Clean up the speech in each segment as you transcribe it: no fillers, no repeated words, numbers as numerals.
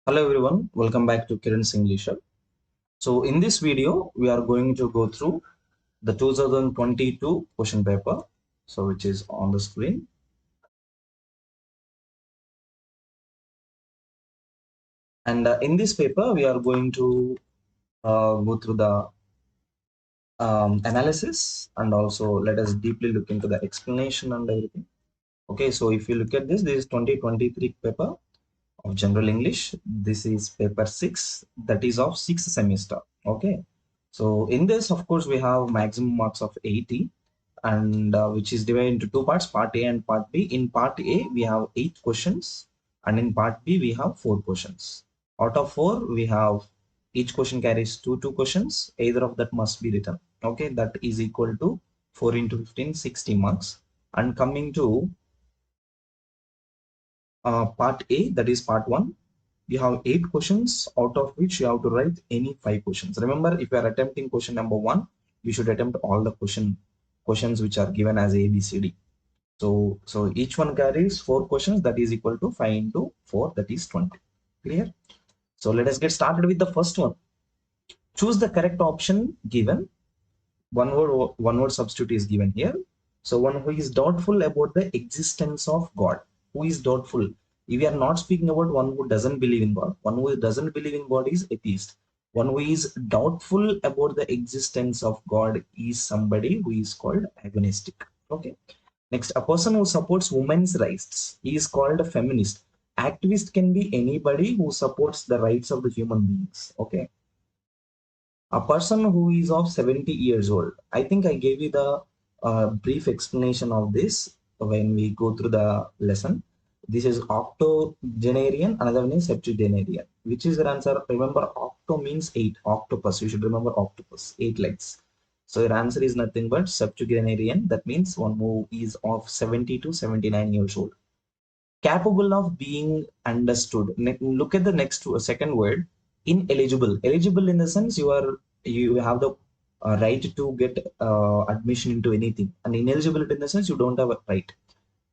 Hello everyone, welcome back to kiransenglishhub. So in this video, we are going to go through the 2022 question paper, so which is on the screen. And in this paper, we are going to go through the analysis, and also let us deeply look into the explanation and everything. Okay, so if you look at this is 2023 paper of general English. This is paper 6, that is of 6th semester. Okay, so in this, of course, we have maximum marks of 80, and which is divided into two parts, part A and part B. In part A, we have 8 questions, and in part B, we have 4 questions. Out of 4, we have each question carries two questions. Either of that must be written. Okay, that is equal to 4 into 15, 60 marks. And coming to part A, that is part 1, you have 8 questions, out of which you have to write any 5 questions. Remember, if you are attempting question number 1, you should attempt all the questions which are given as A, B, C, D. So each one carries 4 questions, that is equal to 5 into 4, that is 20. Clear? So let us get started with the first one. Choose the correct option given. One word substitute is given here. So one who is doubtful about the existence of God. Who is doubtful? If we are not speaking about one who doesn't believe in God. One who doesn't believe in God is atheist. One who is doubtful about the existence of God is somebody who is called agnostic. Okay. Next, a person who supports women's rights, he is called a feminist. Activist can be anybody who supports the rights of the human beings. Okay. A person who is of 70 years old. I think I gave you the brief explanation of this when we go through the lesson. This is octogenarian, another one is septuagenarian. Which is your answer? Remember, octo means 8. Octopus. You should remember octopus, 8 legs. So your answer is nothing but septuagenarian. That means one who is of 70 to 79 years old. Capable of being understood. Look at the second word, ineligible. Eligible in the sense you have the right to get admission into anything, and ineligibility in the sense you don't have a right.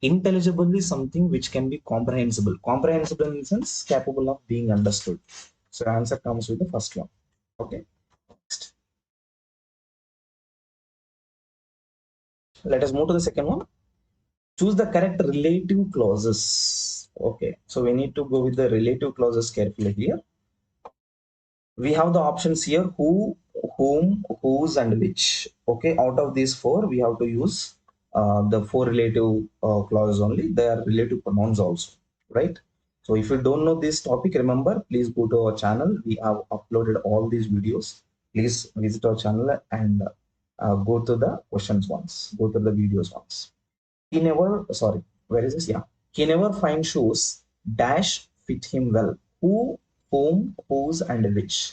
Intelligible is something which can be comprehensible. Comprehensible in the sense capable of being understood. So answer comes with the first one. Okay. Next, let us move to the second one. Choose the correct relative clauses. Okay, so we need to go with the relative clauses carefully here. We have the options here: who, whom, whose, and which. Okay, out of these 4, we have to use the 4 relative clauses only. They are relative pronouns also, right? So if you don't know this topic, remember, please go to our channel. We have uploaded all these videos. Please visit our channel and go to the questions once, go to the videos once. He never, sorry, where is this? Yeah. He never finds shoes dash fit him well. Who, whom, whose, and which.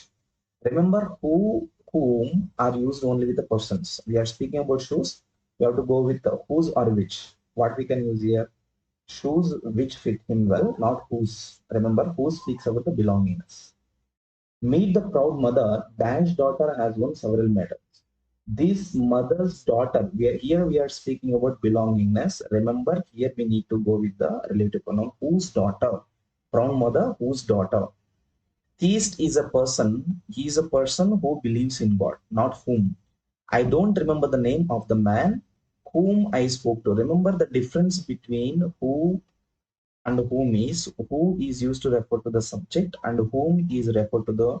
Remember, who, whom are used only with the persons. We are speaking about shoes. We have to go with the whose or which. What we can use here? Shoes which fit him well, not whose. Remember, who speaks about the belongingness. Meet the proud mother dash daughter has won several medals. This mother's daughter, here we are speaking about belongingness. Remember, here we need to go with the relative pronoun whose daughter. Proud mother, whose daughter. Theist is a person. He is a person who believes in God, not whom. I don't remember the name of the man whom I spoke to. Remember the difference between who and whom is. Who is used to refer to the subject and whom is referred to the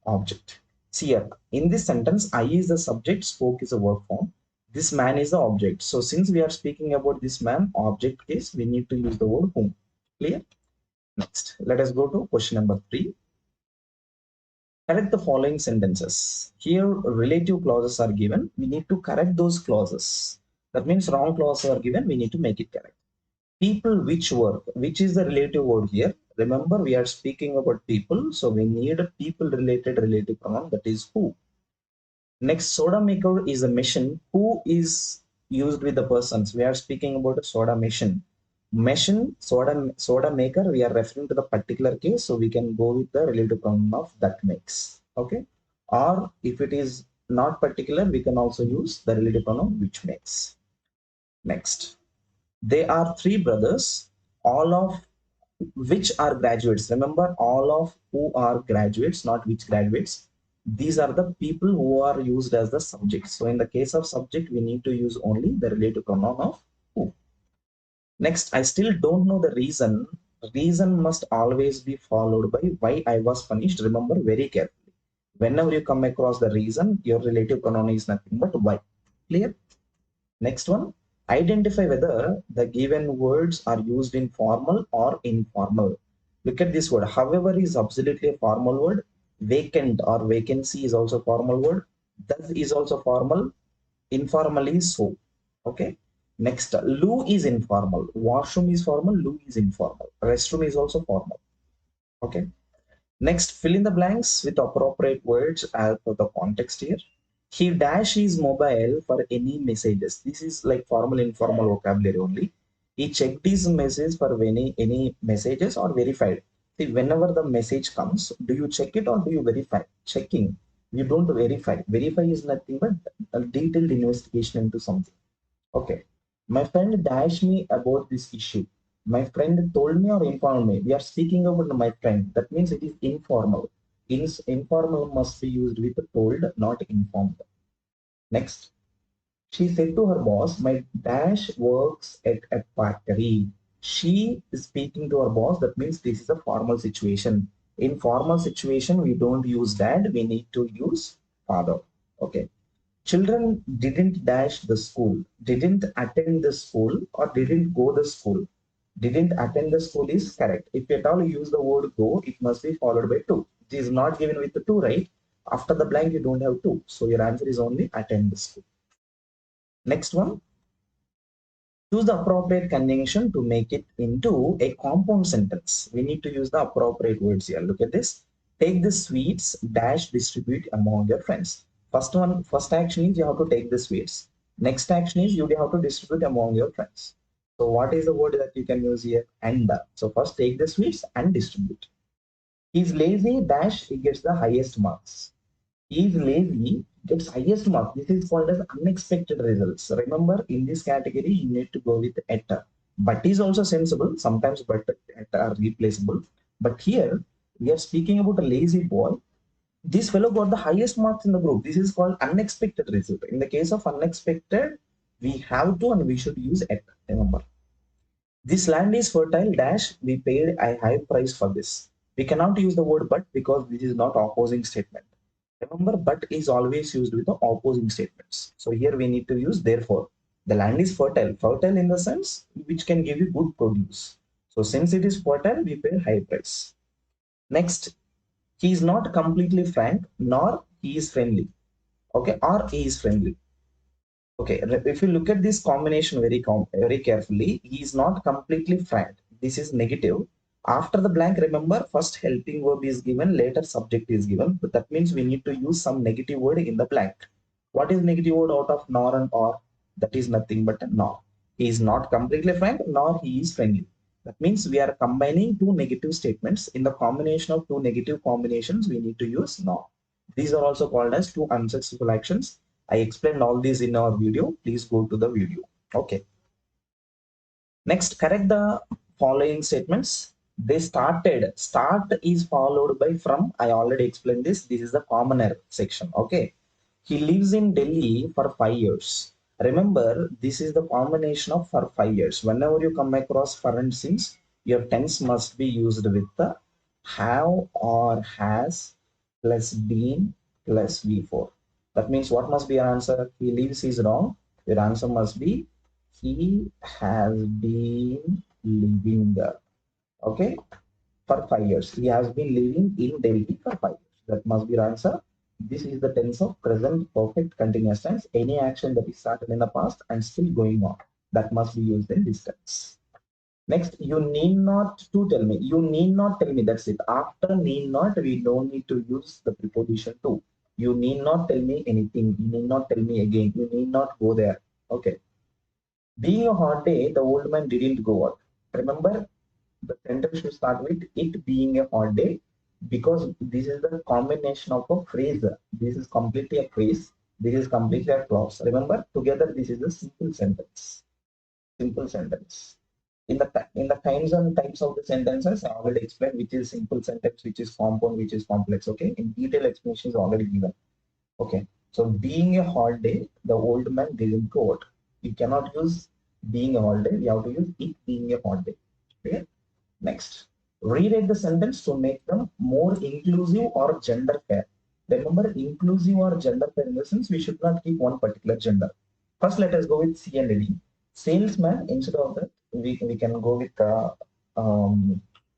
object. See here, in this sentence, I is the subject, spoke is a verb form. This man is the object. So since we are speaking about this man, object case, we need to use the word whom. Clear? Next, let us go to question number 3. Correct the following sentences. Here, relative clauses are given. We need to correct those clauses. That means wrong clauses are given. We need to make it correct. People which work, which is the relative word here. Remember, we are speaking about people. So we need a people related relative pronoun, that is who. Next, soda maker is a machine. Who is used with the persons? We are speaking about a soda machine. Machine, soda maker, we are referring to the particular case, so we can go with the relative pronoun of that makes. Okay. Or if it is not particular, we can also use the relative pronoun which makes. Next, they are 3 brothers. All of which are graduates. Remember, all of who are graduates, not which graduates. These are the people who are used as the subjects. So in the case of subject, we need to use only the relative pronoun of who. Next, I still don't know the reason. Reason must always be followed by why I was punished. Remember very carefully. Whenever you come across the reason, your relative pronoun is nothing but why. Clear? Next one, identify whether the given words are used in formal or informal. Look at this word. However is absolutely a formal word. Vacant or vacancy is also a formal word. Thus is also formal. Informal is so. Okay. Next, loo is informal. Washroom is formal. Loo is informal. Restroom is also formal. Okay. Next, fill in the blanks with appropriate words as per the context here. He dash his mobile for any messages. This is like formal, informal vocabulary only. He checked his message for any messages or verified. See, whenever the message comes, do you check it or do you verify? Checking. You don't verify. Verify is nothing but a detailed investigation into something. Okay. My friend dashed me about this issue. My friend told me or informed me. We are speaking about my friend. That means it is informal. Informal must be used with told, not informed. Next, she said to her boss, my dash works at a factory. She is speaking to her boss. That means this is a formal situation. In formal situation, we don't use dad. We need to use father. Okay. Children didn't dash the school, didn't attend the school, or didn't go the school. Didn't attend the school is correct. If at all you use the word go, it must be followed by to. It is not given with the to, right? After the blank, you don't have to. So your answer is only attend the school. Next one, choose the appropriate conjunction to make it into a compound sentence. We need to use the appropriate words here. Look at this. Take the sweets, dash, distribute among your friends. First action is you have to take the sweets. Next action is you have to distribute among your friends. So what is the word that you can use here? And. So first take the sweets and distribute. He's lazy, dash, he gets the highest marks. Is lazy, gets highest mark. This is called as unexpected results. Remember, in this category, you need to go with at. But is also sensible. Sometimes but at are replaceable. But here, we are speaking about a lazy boy. This fellow got the highest marks in the group. This is called unexpected result. In the case of unexpected, we have to and we should use at. Remember. This land is fertile, dash, we paid a high price for this. We cannot use the word but because this is not opposing statement. Remember, but is always used with the opposing statements. So here we need to use therefore. The land is fertile. Fertile in the sense which can give you good produce. So since it is fertile, we pay high price. Next, he is not completely frank, nor he is friendly. Okay, or he is friendly. Okay, if you look at this combination very carefully, he is not completely frank. This is negative. After the blank, remember, first helping verb is given, later subject is given. But that means we need to use some negative word in the blank. What is negative word out of nor and or? That is nothing but nor. He is not completely frank, nor he is friendly. That means we are combining two negative statements. In the combination of two negative combinations, we need to use nor. These are also called as two unsuccessful actions. I explained all these in our video. Please go to the video. Okay. Next, correct the following statements. They started. Start is followed by from. I already explained this. This is the commoner section. Okay. He lives in Delhi for 5 years. Remember, this is the combination of for 5 years. Whenever you come across for and since, your tense must be used with the have or has plus been plus V4. That means what must be your answer? He lives is wrong. Your answer must be he has been living there. Okay, for 5 years. He has been living in Delhi for 5 years. That must be your answer. This is the tense of present perfect continuous tense. Any action that is started in the past and still going on, that must be used in this tense. Next, you need not to tell me. You need not tell me. That's it. After need not, we don't need to use the preposition to. You need not tell me anything. You need not tell me again. You need not go there. Okay. Being a hot day, the old man didn't go out. Remember, the sentence should start with it being a hot day because this is the combination of a phrase. This is completely a phrase. This is completely a clause. Remember, together this is a simple sentence. Simple sentence. in the kinds and types of the sentences, I already explained which is simple sentence, which is compound, which is complex. Okay, in detail explanation is already given. Okay, so being a holiday, the old man didn't go out. You cannot use being a holiday. You have to use it being a holiday. Okay. Next, rewrite the sentence to make them more inclusive or gender fair. Remember, inclusive or gender fair in the sense we should not keep one particular gender. First, let us go with C and D. Salesman, instead of that, we can go with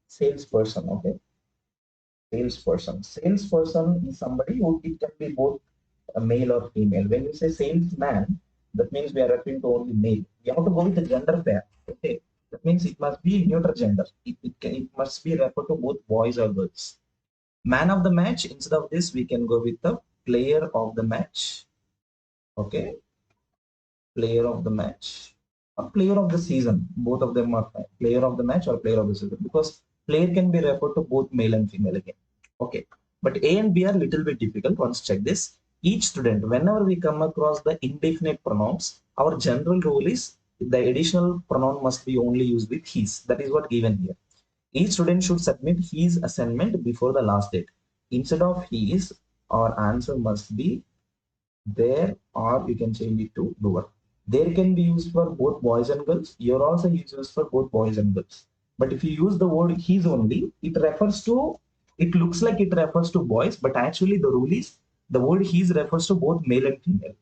salesperson. Okay, salesperson. Salesperson is somebody who it can be both a male or female. When you say salesman, that means we are referring to only male. We have to go with the gender pair. Okay, that means it must be neuter gender. It must be referred to both boys or girls. Man of the match. Instead of this, we can go with the player of the match. Okay, player of the match or player of the season. Both of them are fine. Player of the match or player of the season, because player can be referred to both male and female again. Okay, but A and B are little bit difficult. Once check this. Each student, whenever we come across the indefinite pronouns, our general rule is the additional pronoun must be only used with his. That is what given here. Each student should submit his assignment before the last date. Instead of his, our answer must be there, or you can change it to lower. There can be used for both boys and girls. Here also is used for both boys and girls. But if you use the word his only, it looks like it refers to boys, but actually the rule is the word his refers to both male and female.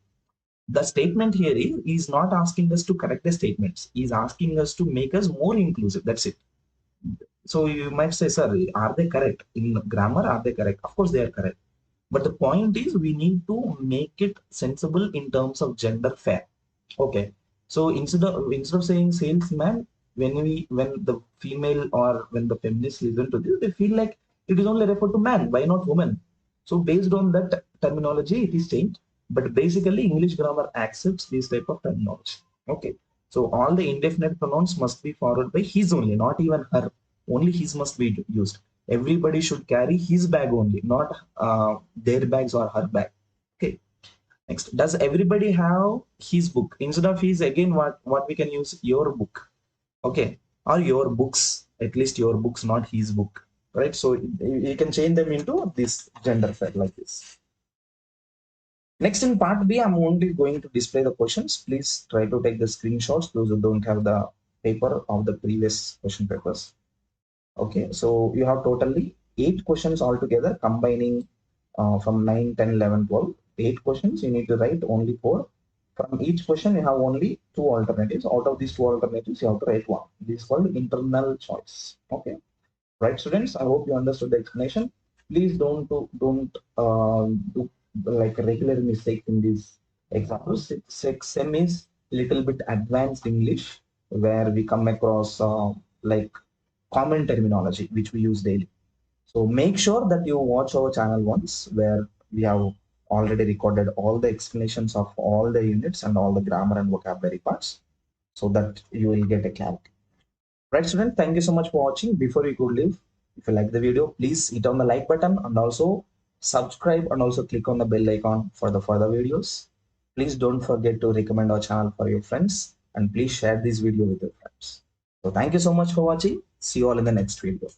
The statement here is not asking us to correct the statements. He's asking us to make us more inclusive. That's it. So you might say, sir, are they correct? In grammar, are they correct? Of course they are correct. But the point is we need to make it sensible in terms of gender fair. Okay. So instead of saying salesman, when the female or when the feminists listen to this, they feel like it is only referred to man. Why not woman? So based on that terminology, it is changed. But basically, English grammar accepts this type of terminology. Okay. So all the indefinite pronouns must be followed by his only, not even her. Only his must be used. Everybody should carry his bag only, not their bags or her bag. Okay. Next, does everybody have his book? Instead of his, again, what we can use? Your book. Okay. Or your books. At least your books, not his book. Right. So you can change them into this gender fair like this. Next, in part B, I'm only going to display the questions. Please try to take the screenshots, those who don't have the paper of the previous question papers. Okay, so you have totally 8 questions altogether, combining from 9, 10, 11, 12. 8 questions, you need to write only 4. From each question, you have only 2 alternatives. Out of these 2 alternatives, you have to write 1. This is called internal choice. Okay, right, students? I hope you understood the explanation. Please don't do like regular mistakes in these examples. SEM is little bit advanced English, where we come across like common terminology which we use daily. So make sure that you watch our channel once, where we have already recorded all the explanations of all the units and all the grammar and vocabulary parts, so that you will get a clarity. Right, student, thank you so much for watching. Before you could leave, if you like the video, please hit on the like button and also subscribe, and also click on the bell icon for the further videos. Please don't forget to recommend our channel for your friends, and please share this video with your friends. So thank you so much for watching. See you all in the next video.